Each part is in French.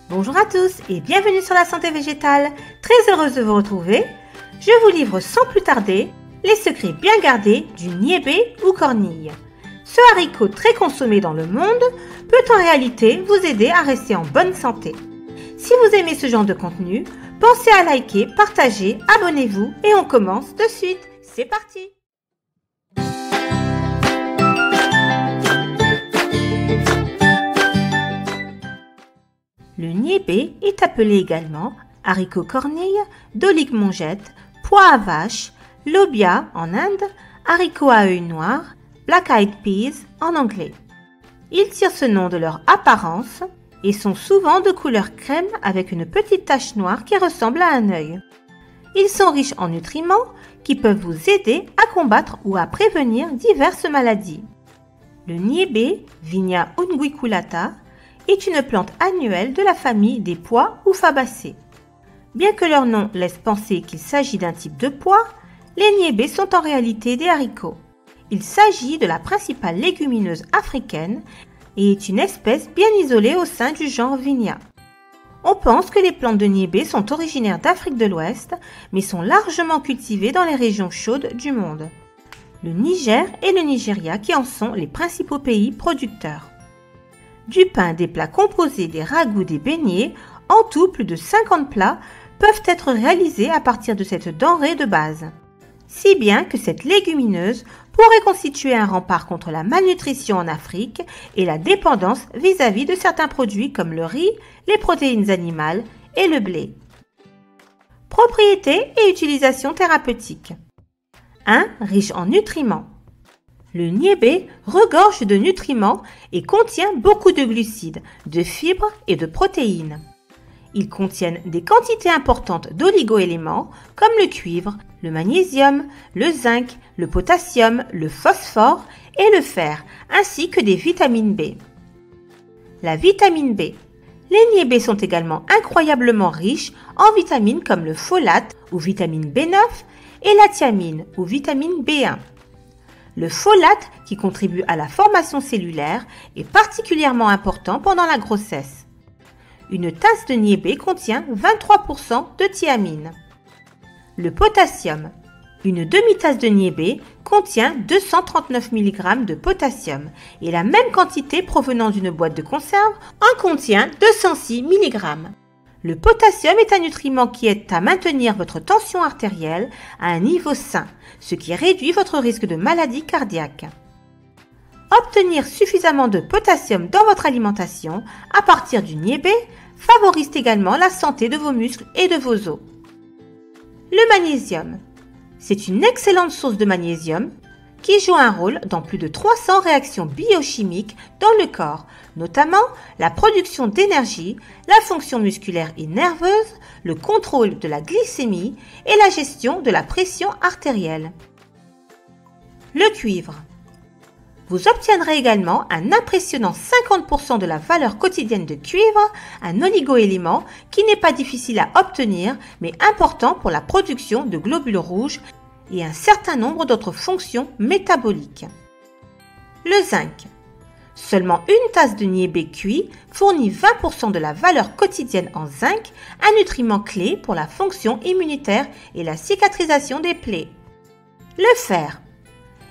Bonjour à tous et bienvenue sur la santé végétale. Très heureuse de vous retrouver. Je vous livre sans plus tarder les secrets bien gardés du niébé ou cornille. Ce haricot très consommé dans le monde peut en réalité vous aider à rester en bonne santé. Si vous aimez ce genre de contenu, pensez à liker, partager, abonnez-vous et on commence de suite. C'est parti! Le niébé est appelé également haricot cornille, dolique mongette, pois à vache, lobia en Inde, haricot à œil noir, black eyed peas en anglais. Ils tirent ce nom de leur apparence et sont souvent de couleur crème avec une petite tache noire qui ressemble à un œil. Ils sont riches en nutriments qui peuvent vous aider à combattre ou à prévenir diverses maladies. Le niébé, Vigna unguiculata, est une plante annuelle de la famille des pois ou fabacées. Bien que leur nom laisse penser qu'il s'agit d'un type de pois, les niébés sont en réalité des haricots. Il s'agit de la principale légumineuse africaine et est une espèce bien isolée au sein du genre Vigna. On pense que les plantes de niébé sont originaires d'Afrique de l'Ouest, mais sont largement cultivées dans les régions chaudes du monde. Le Niger et le Nigeria qui en sont les principaux pays producteurs. Du pain, des plats composés, des ragoûts, des beignets, en tout plus de 50 plats peuvent être réalisés à partir de cette denrée de base. Si bien que cette légumineuse pourrait constituer un rempart contre la malnutrition en Afrique et la dépendance vis-à-vis de certains produits comme le riz, les protéines animales et le blé. Propriétés et utilisation thérapeutique. 1. Riche en nutriments. Le niébé regorge de nutriments et contient beaucoup de glucides, de fibres et de protéines. Ils contiennent des quantités importantes d'oligo-éléments comme le cuivre, le magnésium, le zinc, le potassium, le phosphore et le fer, ainsi que des vitamines B. La vitamine B. Les niébés sont également incroyablement riches en vitamines comme le folate ou vitamine B9 et la thiamine ou vitamine B1. Le folate, qui contribue à la formation cellulaire, est particulièrement important pendant la grossesse. Une tasse de niébé contient 23% de thiamine. Le potassium. Une demi-tasse de niébé contient 239 mg de potassium et la même quantité provenant d'une boîte de conserve en contient 206 mg. Le potassium est un nutriment qui aide à maintenir votre tension artérielle à un niveau sain, ce qui réduit votre risque de maladie cardiaque. Obtenir suffisamment de potassium dans votre alimentation à partir du niébé favorise également la santé de vos muscles et de vos os. Le magnésium. C'est une excellente source de magnésium qui joue un rôle dans plus de 300 réactions biochimiques dans le corps, notamment la production d'énergie, la fonction musculaire et nerveuse, le contrôle de la glycémie et la gestion de la pression artérielle. Le cuivre. Vous obtiendrez également un impressionnant 50% de la valeur quotidienne de cuivre, un oligo-élément qui n'est pas difficile à obtenir mais important pour la production de globules rouges et un certain nombre d'autres fonctions métaboliques. Le zinc. Seulement une tasse de niébé cuit fournit 20% de la valeur quotidienne en zinc, un nutriment clé pour la fonction immunitaire et la cicatrisation des plaies. Le fer.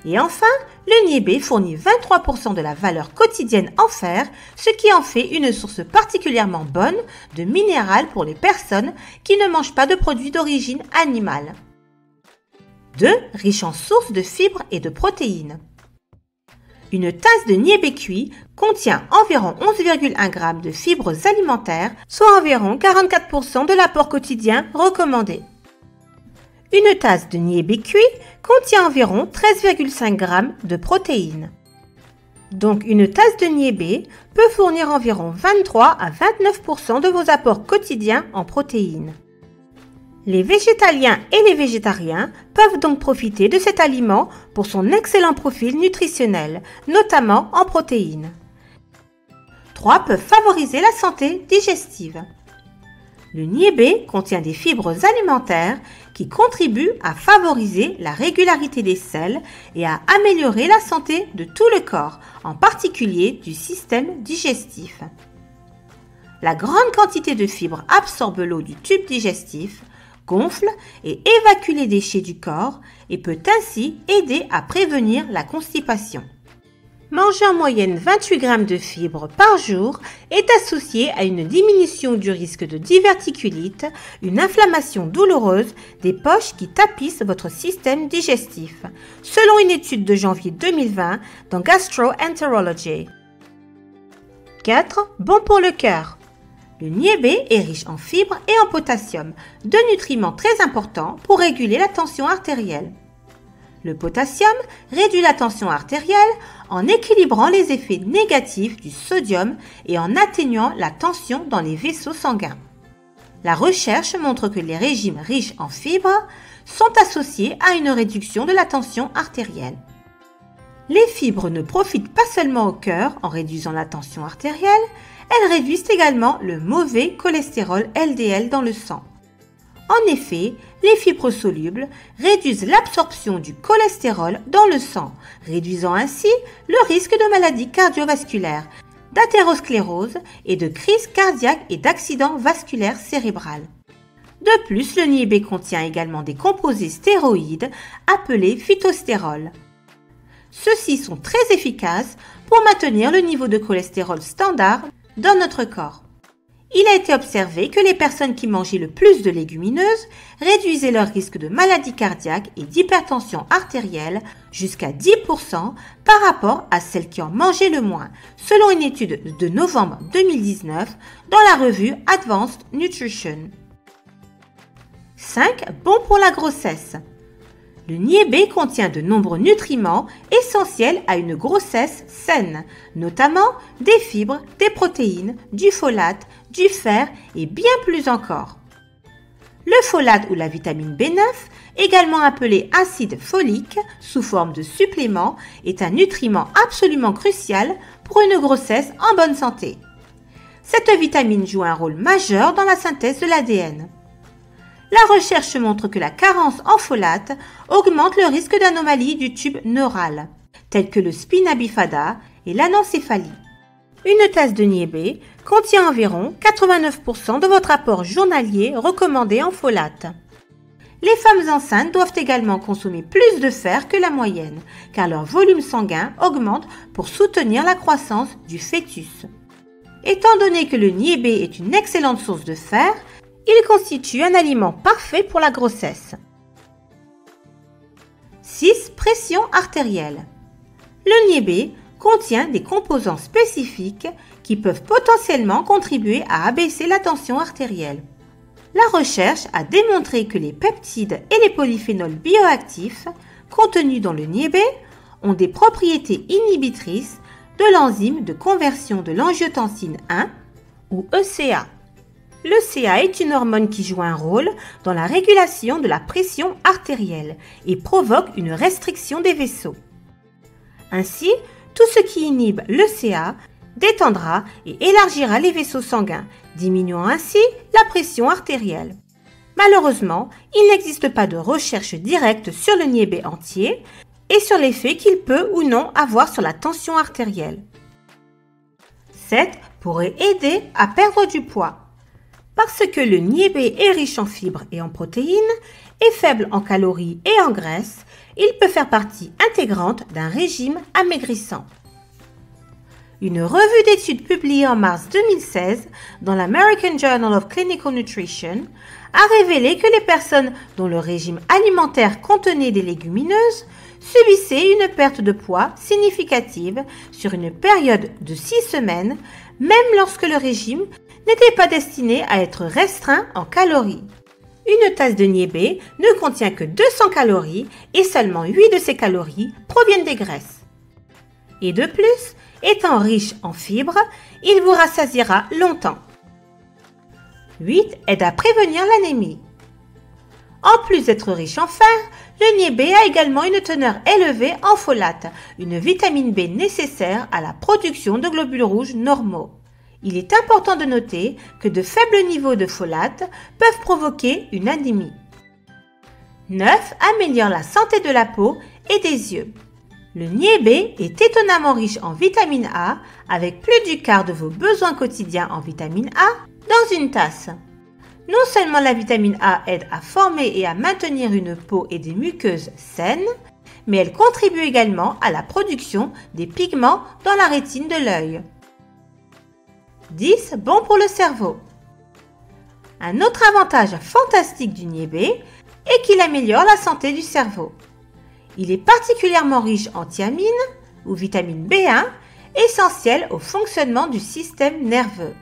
Et enfin, le niébé fournit 23% de la valeur quotidienne en fer, ce qui en fait une source particulièrement bonne de minéral pour les personnes qui ne mangent pas de produits d'origine animale. 2. Riche en sources de fibres et de protéines. Une tasse de niébé cuit contient environ 11,1 g de fibres alimentaires, soit environ 44% de l'apport quotidien recommandé. Une tasse de niébé cuit contient environ 13,5 g de protéines. Donc une tasse de niébé peut fournir environ 23 à 29% de vos apports quotidiens en protéines. Les végétaliens et les végétariens peuvent donc profiter de cet aliment pour son excellent profil nutritionnel, notamment en protéines. 3 peuvent favoriser la santé digestive. Le niébé contient des fibres alimentaires qui contribuent à favoriser la régularité des selles et à améliorer la santé de tout le corps, en particulier du système digestif. La grande quantité de fibres absorbe l'eau du tube digestif, gonfle et évacue les déchets du corps et peut ainsi aider à prévenir la constipation. Manger en moyenne 28 g de fibres par jour est associé à une diminution du risque de diverticulite, une inflammation douloureuse des poches qui tapissent votre système digestif, selon une étude de janvier 2020 dans Gastroenterology. 4. Bon pour le cœur. Le niébé est riche en fibres et en potassium, deux nutriments très importants pour réguler la tension artérielle. Le potassium réduit la tension artérielle en équilibrant les effets négatifs du sodium et en atténuant la tension dans les vaisseaux sanguins. La recherche montre que les régimes riches en fibres sont associés à une réduction de la tension artérielle. Les fibres ne profitent pas seulement au cœur en réduisant la tension artérielle, elles réduisent également le mauvais cholestérol LDL dans le sang. En effet, les fibres solubles réduisent l'absorption du cholestérol dans le sang, réduisant ainsi le risque de maladies cardiovasculaires, d'athérosclérose et de crise cardiaque et d'accident vasculaire cérébral. De plus, le niébé contient également des composés stéroïdes appelés phytostérols. Ceux-ci sont très efficaces pour maintenir le niveau de cholestérol standard dans notre corps. Il a été observé que les personnes qui mangeaient le plus de légumineuses réduisaient leur risque de maladie cardiaque et d'hypertension artérielle jusqu'à 10% par rapport à celles qui en mangeaient le moins, selon une étude de novembre 2019 dans la revue Advanced Nutrition. 5. Bon pour la grossesse. Le niébé contient de nombreux nutriments essentiels à une grossesse saine, notamment des fibres, des protéines, du folate, du fer et bien plus encore. Le folate ou la vitamine B9, également appelé acide folique sous forme de supplément, est un nutriment absolument crucial pour une grossesse en bonne santé. Cette vitamine joue un rôle majeur dans la synthèse de l'ADN. La recherche montre que la carence en folate augmente le risque d'anomalies du tube neural, telles que le spina bifida et l'anencéphalie. Une tasse de niébé contient environ 89% de votre apport journalier recommandé en folate. Les femmes enceintes doivent également consommer plus de fer que la moyenne, car leur volume sanguin augmente pour soutenir la croissance du fœtus. Étant donné que le niébé est une excellente source de fer, il constitue un aliment parfait pour la grossesse. 6. Pression artérielle. Le niébé contient des composants spécifiques qui peuvent potentiellement contribuer à abaisser la tension artérielle. La recherche a démontré que les peptides et les polyphénols bioactifs contenus dans le niébé ont des propriétés inhibitrices de l'enzyme de conversion de l'angiotensine 1 ou ECA. L'ECA est une hormone qui joue un rôle dans la régulation de la pression artérielle et provoque une restriction des vaisseaux. Ainsi, tout ce qui inhibe l'ECA détendra et élargira les vaisseaux sanguins, diminuant ainsi la pression artérielle. Malheureusement, il n'existe pas de recherche directe sur le niébé entier et sur l'effet qu'il peut ou non avoir sur la tension artérielle. 7. Pourrait aider à perdre du poids. Parce que le niébé est riche en fibres et en protéines, et faible en calories et en graisses, il peut faire partie intégrante d'un régime amaigrissant. Une revue d'études publiée en mars 2016 dans l'American Journal of Clinical Nutrition a révélé que les personnes dont le régime alimentaire contenait des légumineuses subissaient une perte de poids significative sur une période de 6 semaines, même lorsque le régime n'était pas destiné à être restreint en calories. Une tasse de niébé ne contient que 200 calories et seulement 8 de ces calories proviennent des graisses. Et de plus, étant riche en fibres, il vous rassasiera longtemps. 8. Aide à prévenir l'anémie. En plus d'être riche en fer, le niébé a également une teneur élevée en folate, une vitamine B nécessaire à la production de globules rouges normaux. Il est important de noter que de faibles niveaux de folate peuvent provoquer une anémie. 9. Améliore la santé de la peau et des yeux. Le niébé est étonnamment riche en vitamine A, avec plus du quart de vos besoins quotidiens en vitamine A dans une tasse. Non seulement la vitamine A aide à former et à maintenir une peau et des muqueuses saines, mais elle contribue également à la production des pigments dans la rétine de l'œil. 10. Bon pour le cerveau. Un autre avantage fantastique du niébé est qu'il améliore la santé du cerveau. Il est particulièrement riche en thiamine ou vitamine B1, essentielle au fonctionnement du système nerveux.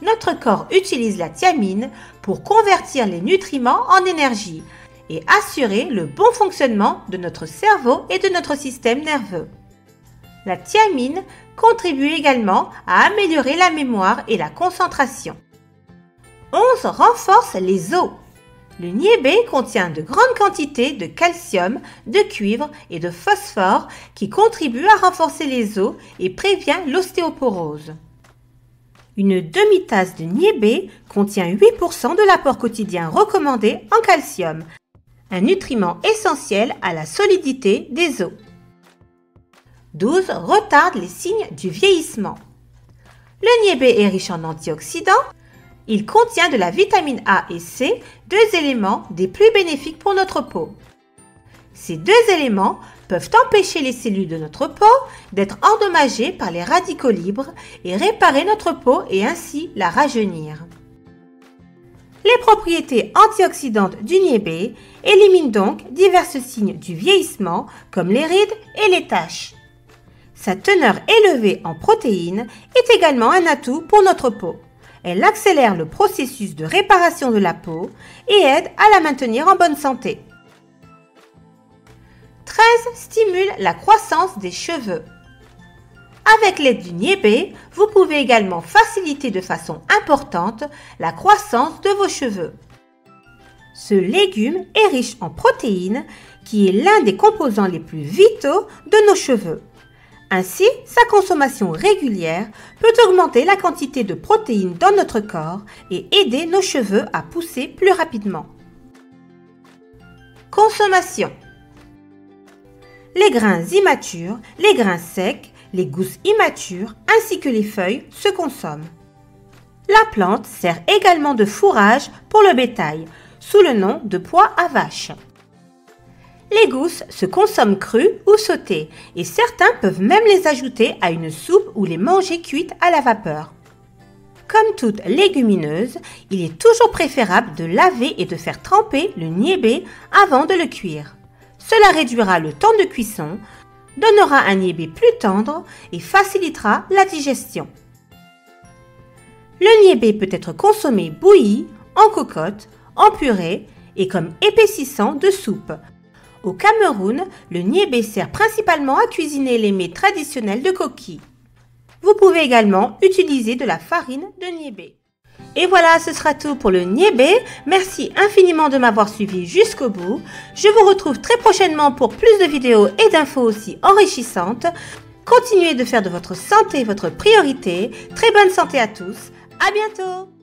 Notre corps utilise la thiamine pour convertir les nutriments en énergie et assurer le bon fonctionnement de notre cerveau et de notre système nerveux. La thiamine contribue également à améliorer la mémoire et la concentration. 11. Renforce les os. Le niébé contient de grandes quantités de calcium, de cuivre et de phosphore qui contribuent à renforcer les os et prévient l'ostéoporose. Une demi-tasse de niébé contient 8% de l'apport quotidien recommandé en calcium, un nutriment essentiel à la solidité des os. 12. Retarde les signes du vieillissement. Le niébé est riche en antioxydants. Il contient de la vitamine A et C, deux éléments des plus bénéfiques pour notre peau. Ces deux éléments peuvent empêcher les cellules de notre peau d'être endommagées par les radicaux libres et réparer notre peau et ainsi la rajeunir. Les propriétés antioxydantes du niébé éliminent donc divers signes du vieillissement comme les rides et les taches. Sa teneur élevée en protéines est également un atout pour notre peau. Elle accélère le processus de réparation de la peau et aide à la maintenir en bonne santé. 13. Stimule la croissance des cheveux. Avec l'aide du niébé, vous pouvez également faciliter de façon importante la croissance de vos cheveux. Ce légume est riche en protéines, qui est l'un des composants les plus vitaux de nos cheveux. Ainsi, sa consommation régulière peut augmenter la quantité de protéines dans notre corps et aider nos cheveux à pousser plus rapidement. Consommation. Les grains immatures, les grains secs, les gousses immatures ainsi que les feuilles se consomment. La plante sert également de fourrage pour le bétail, sous le nom de pois à vache. Les gousses se consomment crues ou sautées et certains peuvent même les ajouter à une soupe ou les manger cuites à la vapeur. Comme toute légumineuse, il est toujours préférable de laver et de faire tremper le niébé avant de le cuire. Cela réduira le temps de cuisson, donnera un niébé plus tendre et facilitera la digestion. Le niébé peut être consommé bouilli, en cocotte, en purée et comme épaississant de soupe. Au Cameroun, le niébé sert principalement à cuisiner les mets traditionnels de coquille. Vous pouvez également utiliser de la farine de niébé. Et voilà, ce sera tout pour le niébé. Merci infiniment de m'avoir suivi jusqu'au bout. Je vous retrouve très prochainement pour plus de vidéos et d'infos aussi enrichissantes. Continuez de faire de votre santé votre priorité. Très bonne santé à tous. À bientôt!